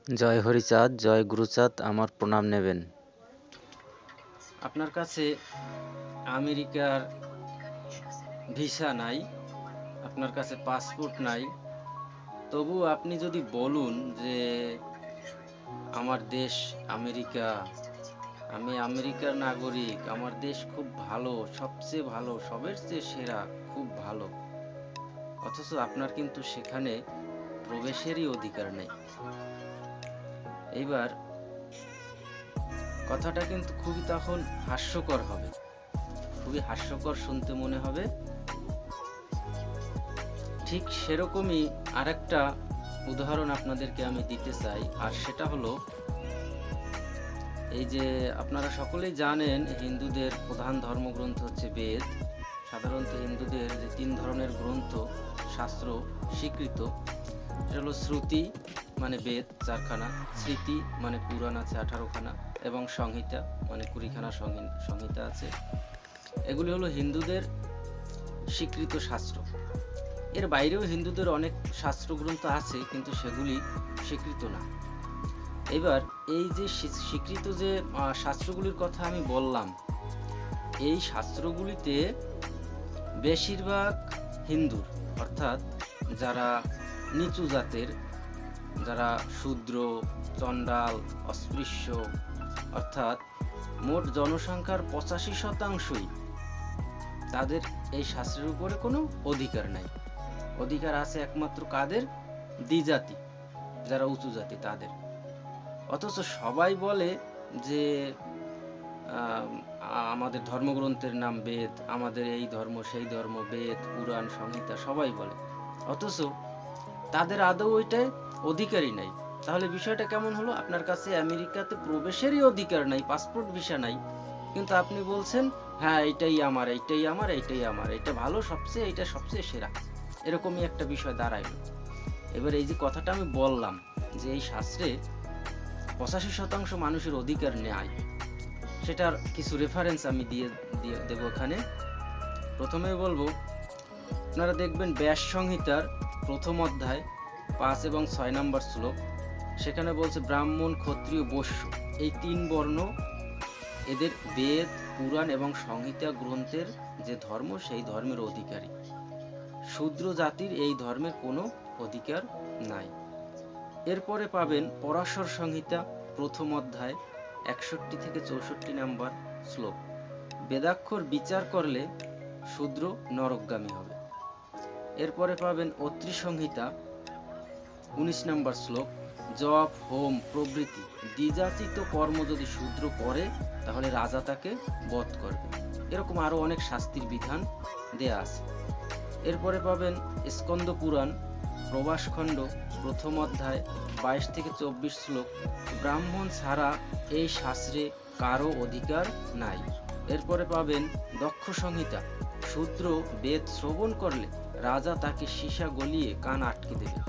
জয় হরিচাঁদ, জয় গুরুচাঁদ, আমার প্রণাম নেবেন। আপনার কাছে আমেরিকার ভিসা নাই, আপনার কাছে পাসপোর্ট নাই, তবু আপনি যদি বলুন যে আমার দেশ আমেরিকা, আমি আমেরিকার নাগরিক, আমার দেশ খুব ভালো, সবচেয়ে ভালো, সবের চেয়ে সেরা, খুব ভালো, অথচ আপনার কিন্তু সেখানে প্রবেশেরই অধিকার নেই। এইবার কথাটা কিন্তু খুবই তখন হাস্যকর হবে, খুবই হাস্যকর শুনতে মনে হবে। ঠিক সেরকমই আরেকটা উদাহরণ আপনাদেরকে আমি দিতে চাই, আর সেটা হলো এই যে আপনারা সকলেই জানেন হিন্দুদের প্রধান ধর্মগ্রন্থ হচ্ছে বেদ। সাধারণত হিন্দুদের যে 3 ধরনের গ্রন্থ শাস্ত্র স্বীকৃত, এটা হলো শ্রুতি মানে বেদ 4খানা, স্মৃতি মানে পুরাণ আছে 18খানা, এবং সংহিতা মানে 20খানা সংহিতা আছে। এগুলি হলো হিন্দুদের স্বীকৃত শাস্ত্র। এর বাইরেও হিন্দুদের অনেক শাস্ত্রগ্রন্থ আছে, কিন্তু সেগুলি স্বীকৃত না। এবার এই যে স্বীকৃত যে শাস্ত্রগুলির কথা আমি বললাম, এই শাস্ত্রগুলিতে বেশিরভাগ হিন্দুর, অর্থাৎ যারা নিচু জাতের, যারা শূদ্র, চণ্ডাল, অস্পৃশ্য, অর্থাৎ মোট জনসংখ্যার 85%ই, তাদের এই শাস্ত্রের উপরে কোনো অধিকার নাই। অধিকার আছে একমাত্র কাদের? দ্বিজাতি, যারা উঁচু জাতি তাদের। অথচ সবাই বলে যে আমাদের ধর্মগ্রন্থের নাম বেদ, আমাদের এই ধর্ম সেই ধর্ম, বেদ পুরাণ সংহিতা সবাই বলে, অথচ তাদের আদৌ ওইটাই অধিকারই নাই। তাহলে বিষয়টা কেমন হলো? আপনার কাছে আমেরিকাতে প্রবেশেরই অধিকার নাই, পাসপোর্ট ভিসা নাই, কিন্তু আপনি বলছেন হ্যাঁ এইটাই আমার, এইটাই আমার, এইটাই আমার, এটা ভালো সবচেয়ে, এটা সবচেয়ে সেরা। এরকমই একটা বিষয় দাঁড়াইলো। এবার এই যে কথাটা আমি বললাম যে এই শাস্ত্রে 85% মানুষের অধিকার নেয়, সেটার কিছু রেফারেন্স আমি দিয়ে দেব এখানে। প্রথমে বলবো, আপনারা দেখবেন ব্যাস সংহিতার প্রথম অধ্যায় 5 এবং 6 নম্বর শ্লোক, সেখানে বলছে ব্রাহ্মণ, ক্ষত্রিয়, বৈশ্য এই 3 বর্ণ, এদের বেদ পুরাণ এবং সংহিতা গ্রন্থের যে ধর্ম সেই ধর্মের অধিকারী। শূদ্র জাতির এই ধর্মের কোনো অধিকার নাই। এরপরে পাবেন পরাশর সংহিতা প্রথম অধ্যায় 61 থেকে 64 নম্বর শ্লোক, বেদাক্ষর বিচার করলে শূদ্র নরকগামী হবে। এরপরে পাবেন অত্রি সংহিতা 19 নম্বর শ্লোক, জপ হোম প্রভৃতি দ্বিজাতিত কর্ম যদি শূদ্র করে তাহলে রাজা তাকে বধ করবে। এরকম আরো অনেক শাস্তির বিধান দেয়া আছে। এরপরে পাবেন স্কন্দ পুরাণ প্রবাসখণ্ড প্রথম অধ্যায় 22 থেকে 24 শ্লোক, ব্রাহ্মণ ছাড়া এই শাস্ত্রে কারো অধিকার নাই। এরপরে পাবেন দক্ষ সংহিতা, শূদ্র বেদ শ্রবণ করলে রাজা তাকে সীসা গলিয়ে কান আটকে দেবে।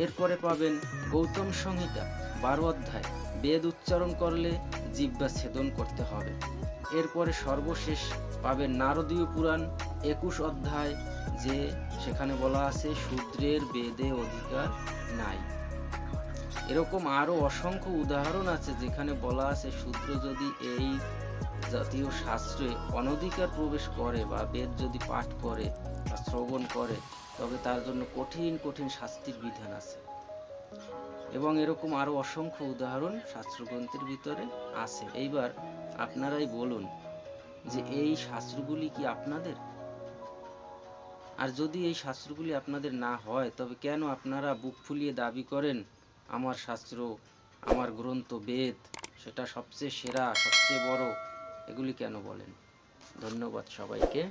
এরপরে পাবেন গৌতম সংহিতা 12 অধ্যায়, বেদ উচ্চারণ করলে জিহ্বা ছেদন করতে হবে। এরপরে সর্বশেষ পাবেন নারদীয় পুরাণ 21 অধ্যায়, যে সেখানে বলা আছে শূদ্রের বেদে অধিকার নাই। এরকম আরো অসংখ্য উদাহরণ আছে যেখানে বলা আছে শূদ্র যদি এই জাতীয় শাস্ত্রে অনধিকার প্রবেশ করে বা বেদ যদি পাঠ করে বা শ্রবণ করে, তবে তার জন্য কঠিন কঠিন শাস্তির বিধান আছে। এবং এরকম আরো অসংখ্য উদাহরণ শাস্ত্রগ্রন্থের ভিতরে আছে। এইবার আপনারাই বলুন যে এই শাস্ত্রগুলি কি আপনাদের? আর যদি এই শাস্ত্রগুলি আপনাদের না হয়, তবে কেন আপনারা বুক ফুলিয়ে দাবি করেন আমার শাস্ত্র, আমার গ্রন্থ বেদ সেটা সবচেয়ে সেরা, সবচেয়ে বড়? এগুলি কেন বলেন? ধন্যবাদ সবাইকে।